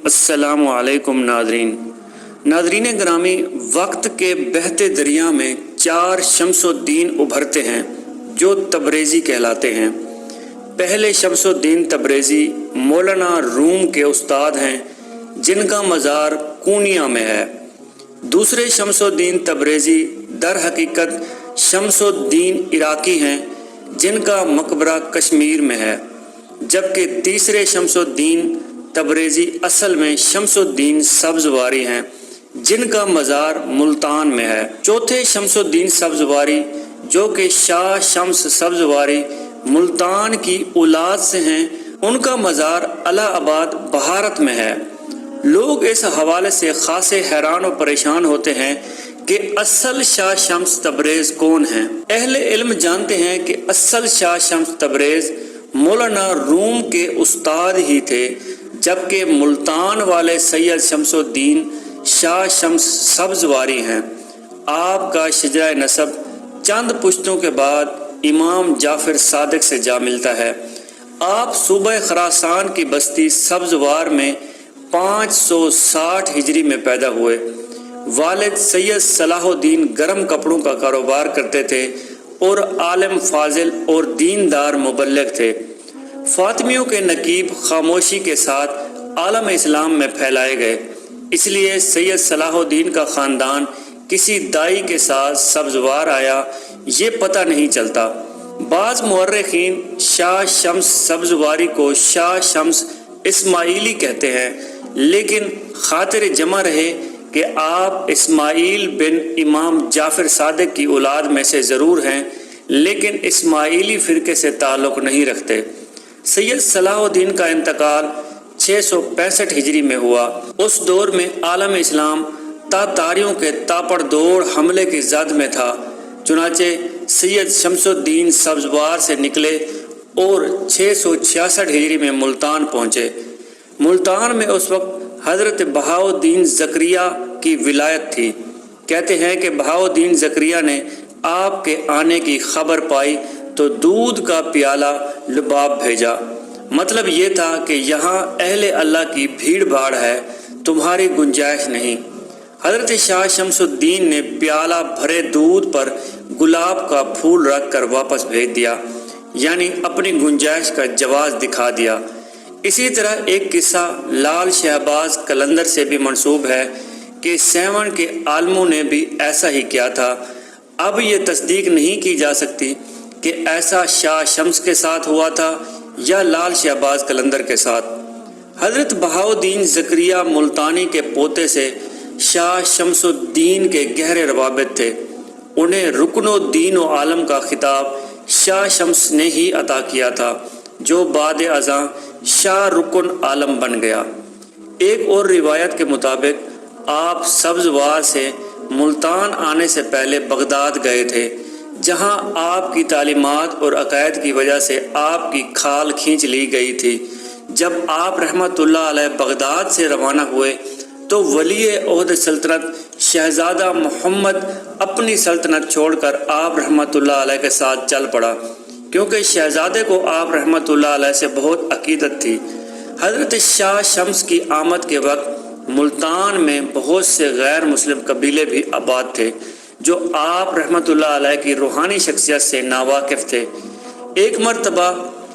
السلام علیکم ناظرین گرامی، وقت کے بہتے دریا میں چار شمس الدین ابھرتے ہیں جو تبریزی کہلاتے ہیں۔ پہلے شمس الدین تبریزی مولانا روم کے استاد ہیں جن کا مزار کونیا میں ہے۔ دوسرے شمس الدین تبریزی در حقیقت شمس الدین عراقی ہیں جن کا مقبرہ کشمیر میں ہے، جبکہ تیسرے شمس الدین تبریزی اصل میں شمس الدین سبزواری ہیں جن کا مزار ملتان میں ہے۔ چوتھے شمس الدین سبزواری جو کہ شاہ شمس سبزواری ملتان کی اولاد سے ہیں، ان کا مزار الہ آباد بہارت میں ہے۔ لوگ اس حوالے سے خاصے حیران و پریشان ہوتے ہیں کہ اصل شاہ شمس تبریز کون ہیں۔ اہل علم جانتے ہیں کہ اصل شاہ شمس تبریز مولانا روم کے استاد ہی تھے، جبکہ ملتان والے سید شمس الدین شاہ شمس سبزواری ہیں۔ آپ کا شجرہ نسب چند پشتوں کے بعد امام جعفر صادق سے جا ملتا ہے۔ آپ صوبہ خراسان کی بستی سبزوار میں 560 ہجری میں پیدا ہوئے۔ والد سید صلاح الدین گرم کپڑوں کا کاروبار کرتے تھے اور عالم فاضل اور دیندار مبلغ تھے۔ فاطمیوں کے نقیب خاموشی کے ساتھ عالم اسلام میں پھیلائے گئے، اس لیے سید صلاح الدین کا خاندان کسی دائی کے ساتھ سبزوار آیا یہ پتہ نہیں چلتا۔ بعض مورخین شاہ شمس سبزواری کو شاہ شمس اسماعیلی کہتے ہیں، لیکن خاطر جمع رہے کہ آپ اسماعیل بن امام جعفر صادق کی اولاد میں سے ضرور ہیں، لیکن اسماعیلی فرقے سے تعلق نہیں رکھتے۔ سید صلاح الدین کا انتقال 665 ہجری میں ہوا۔ اس دور میں عالم اسلام تاتاریوں کے تاپڑ دوڑ حملے کی زد میں تھا، چنانچہ سید شمس الدین سبزوار سے نکلے اور 666 ہجری میں ملتان پہنچے۔ ملتان میں اس وقت حضرت بہاؤالدین زکریا کی ولایت تھی۔ کہتے ہیں کہ بہاؤالدین زکریا نے آپ کے آنے کی خبر پائی تو دودھ کا پیالہ لباب بھیجا۔ مطلب یہ تھا کہ یہاں اہل اللہ کی بھیڑ بھاڑ ہے، تمہاری گنجائش نہیں۔ حضرت شاہ شمس الدین نے پیالہ بھرے دودھ پر گلاب کا پھول رکھ کر واپس بھیج دیا، یعنی اپنی گنجائش کا جواز دکھا دیا۔ اسی طرح ایک قصہ لال شہباز قلندر سے بھی منسوب ہے کہ سیون کے عالموں نے بھی ایسا ہی کیا تھا۔ اب یہ تصدیق نہیں کی جا سکتی کہ ایسا شاہ شمس کے ساتھ ہوا تھا یا لال شہباز قلندر کے ساتھ۔ حضرت بہاؤالدین زکریا ملتانی کے پوتے سے شاہ شمس الدین کے گہرے روابط تھے۔ انہیں رکن الدین و عالم کا خطاب شاہ شمس نے ہی عطا کیا تھا، جو بعد ازاں شاہ رکن عالم بن گیا۔ ایک اور روایت کے مطابق آپ سبزوار سے ملتان آنے سے پہلے بغداد گئے تھے، جہاں آپ کی تعلیمات اور عقائد کی وجہ سے آپ کی کھال کھینچ لی گئی تھی۔ جب آپ رحمۃ اللہ علیہ بغداد سے روانہ ہوئے تو ولی عہد سلطنت شہزادہ محمد اپنی سلطنت چھوڑ کر آپ رحمۃ اللہ علیہ کے ساتھ چل پڑا، کیونکہ شہزادے کو آپ رحمۃ اللہ علیہ سے بہت عقیدت تھی۔ حضرت شاہ شمس کی آمد کے وقت ملتان میں بہت سے غیر مسلم قبیلے بھی آباد تھے جو آپ رحمۃ اللہ علیہ کی روحانی شخصیت سے ناواقف تھے۔ ایک مرتبہ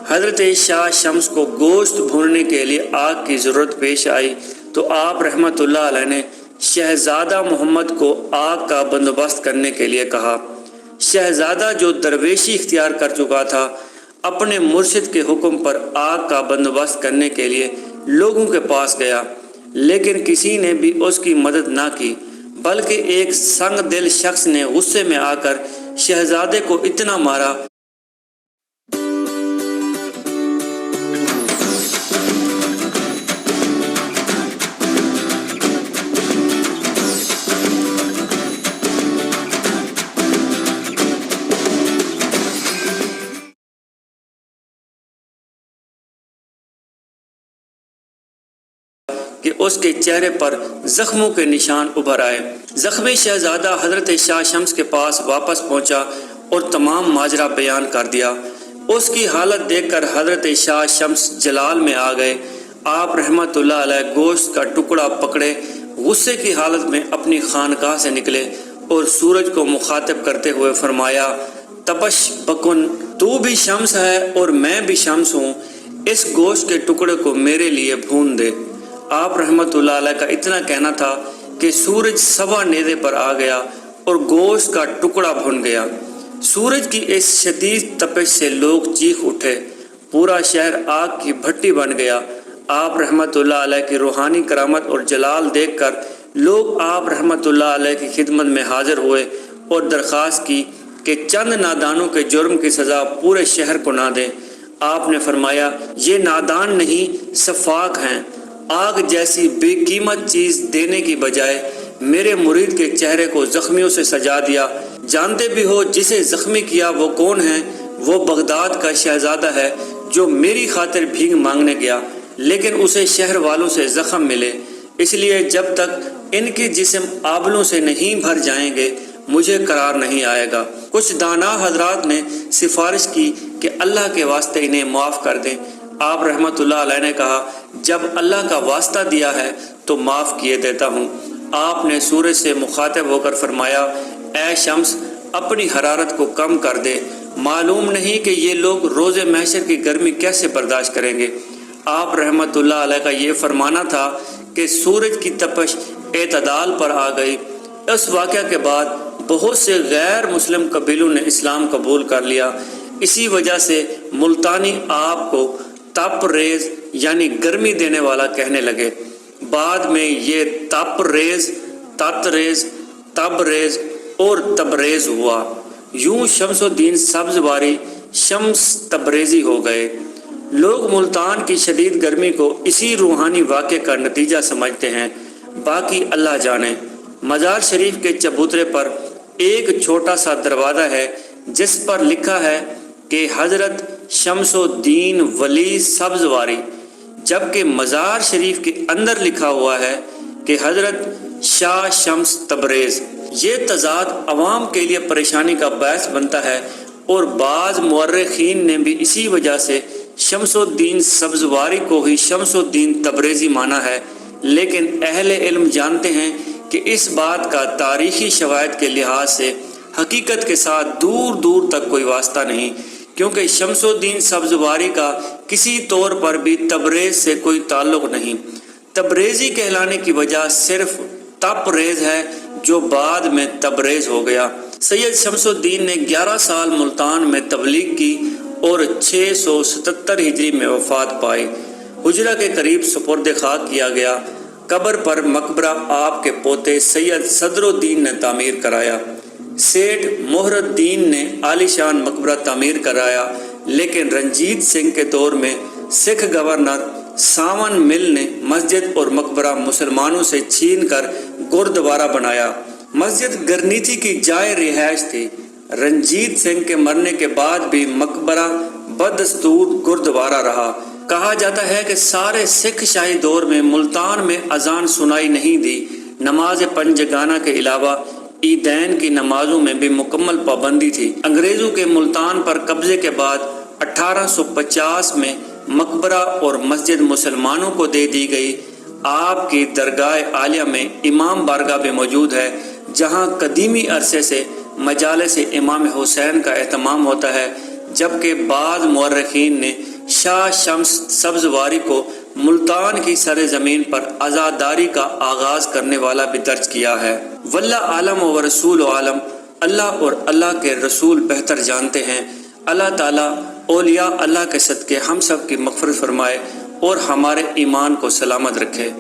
حضرت شاہ شمس کو گوشت بھوننے کے لیے آگ کی ضرورت پیش آئی تو آپ رحمۃ اللہ علیہ نے شہزادہ محمد کو آگ کا بندوبست کرنے کے لیے کہا۔ شہزادہ جو درویشی اختیار کر چکا تھا، اپنے مرشد کے حکم پر آگ کا بندوبست کرنے کے لیے لوگوں کے پاس گیا، لیکن کسی نے بھی اس کی مدد نہ کی، بلکہ ایک سنگ دل شخص نے غصے میں آ کر شہزادے کو اتنا مارا کہ اس کے چہرے پر زخموں کے نشان ابھر آئے۔ زخمی شہزادہ حضرت شاہ شمس کے پاس واپس پہنچا اور تمام ماجرا بیان کر دیا۔ اس کی حالت دیکھ کر حضرت شاہ شمس جلال میں آ گئے۔ آپ رحمت اللہ علیہ گوشت کا ٹکڑا پکڑے غصے کی حالت میں اپنی خانقاہ سے نکلے اور سورج کو مخاطب کرتے ہوئے فرمایا، تپش بکن، تو بھی شمس ہے اور میں بھی شمس ہوں، اس گوشت کے ٹکڑے کو میرے لیے بھون دے۔ آپ رحمت اللہ علیہ کا اتنا کہنا تھا کہ سورج سوا نیزے پر آ گیا اور گوشت کا ٹکڑا بھن گیا۔ سورج کی اس شدید تپش سے لوگ چیخ اٹھے، پورا شہر آگ کی بھٹی بن گیا۔ آپ رحمت اللہ علیہ کی روحانی کرامت اور جلال دیکھ کر لوگ آپ رحمت اللہ علیہ کی خدمت میں حاضر ہوئے اور درخواست کی کہ چند نادانوں کے جرم کی سزا پورے شہر کو نہ دیں۔ آپ نے فرمایا، یہ نادان نہیں، سفاک ہیں۔ آگ جیسی بے قیمت چیز دینے کی بجائے میرے مرید کے چہرے کو زخمیوں سے سجا دیا۔ جانتے بھی ہو جسے زخمی کیا وہ کون ہے؟ وہ بغداد کا شہزادہ ہے جو میری خاطر بھیک مانگنے گیا، لیکن اسے شہر والوں سے زخم ملے، اس لیے جب تک ان کے جسم آبلوں سے نہیں بھر جائیں گے مجھے قرار نہیں آئے گا۔ کچھ دانا حضرات نے سفارش کی کہ اللہ کے واسطے انہیں معاف کر دیں۔ آپ رحمت اللہ علیہ نے کہا، جب اللہ کا واسطہ دیا ہے تو معاف کیے دیتا ہوں۔ آپ نے سورج سے مخاطب ہو کر فرمایا، اے شمس، اپنی حرارت کو کم کر دے، معلوم نہیں کہ یہ لوگ روز محشر کی گرمی کیسے برداشت کریں گے۔ آپ رحمت اللہ علیہ کا یہ فرمانا تھا کہ سورج کی تپش اعتدال پر آ گئی۔ اس واقعہ کے بعد بہت سے غیر مسلم قبیلوں نے اسلام قبول کر لیا۔ اسی وجہ سے ملتانی آپ کو تپ ریز یعنی گرمی دینے والا کہنے لگے۔ بعد میں یہ تپ ریز، تت ریز، تب ریز اور تبریز ہوا۔ یوں شمس الدین سبزواری شمس تبریزی ہو گئے۔ لوگ ملتان کی شدید گرمی کو اسی روحانی واقعے کا نتیجہ سمجھتے ہیں، باقی اللہ جانے۔ مزار شریف کے چبوترے پر ایک چھوٹا سا دروازہ ہے جس پر لکھا ہے کہ حضرت شمس الدین ولی سبزواری، جبکہ مزار شریف کے اندر لکھا ہوا ہے کہ حضرت شاہ شمس تبریز۔ یہ تضاد عوام کے لیے پریشانی کا باعث بنتا ہے اور بعض مورخین نے بھی اسی وجہ سے شمس الدین سبزواری کو ہی شمس الدین تبریزی مانا ہے، لیکن اہل علم جانتے ہیں کہ اس بات کا تاریخی شواہد کے لحاظ سے حقیقت کے ساتھ دور دور تک کوئی واسطہ نہیں، کیونکہ شمس الدین سبزواری کا کسی طور پر بھی تبریز سے کوئی تعلق نہیں۔ تبریزی کہلانے کی وجہ صرف تبریز ہے جو بعد میں تبریز ہو گیا۔ سید شمس الدین نے 11 سال ملتان میں تبلیغ کی اور 677 ہجری میں وفات پائی۔ حجرہ کے قریب سپرد خاک کیا گیا۔ قبر پر مقبرہ آپ کے پوتے سید صدر الدین نے تعمیر کرایا۔ سیٹھ مہر الدین نے عالی شان مقبرہ تعمیر کرایا، لیکن رنجیت سنگھ کے دور میں سکھ گورنر ساون مل نے مسجد اور مقبرہ مسلمانوں سے چھین کر گردوارہ بنایا۔ مسجد گرنیتی کی جائے رہائش تھی۔ رنجیت سنگھ کے مرنے کے بعد بھی مقبرہ بدستور گردوارہ رہا۔ کہا جاتا ہے کہ سارے سکھ شاہی دور میں ملتان میں اذان سنائی نہیں دی۔ نماز پنجگانہ کے علاوہ عیدین کی نمازوں میں بھی مکمل پابندی تھی۔ انگریزوں کے ملتان پر قبضے کے بعد 1850 میں مقبرہ اور مسجد مسلمانوں کو دے دی گئی۔ آپ کی درگاہ عالیہ میں امام بارگاہ بھی موجود ہے، جہاں قدیمی عرصے سے مجالس امام حسین کا اہتمام ہوتا ہے، جبکہ بعض مورخین نے شاہ شمس سبزواری کو ملتان کی سرزمین پر عزاداری کا آغاز کرنے والا بھی درج کیا ہے۔ واللہ عالم و رسول عالم، اللہ اور اللہ کے رسول بہتر جانتے ہیں۔ اللہ تعالیٰ اولیاء اللہ کے صدقے ہم سب کی مغفرت فرمائے اور ہمارے ایمان کو سلامت رکھے۔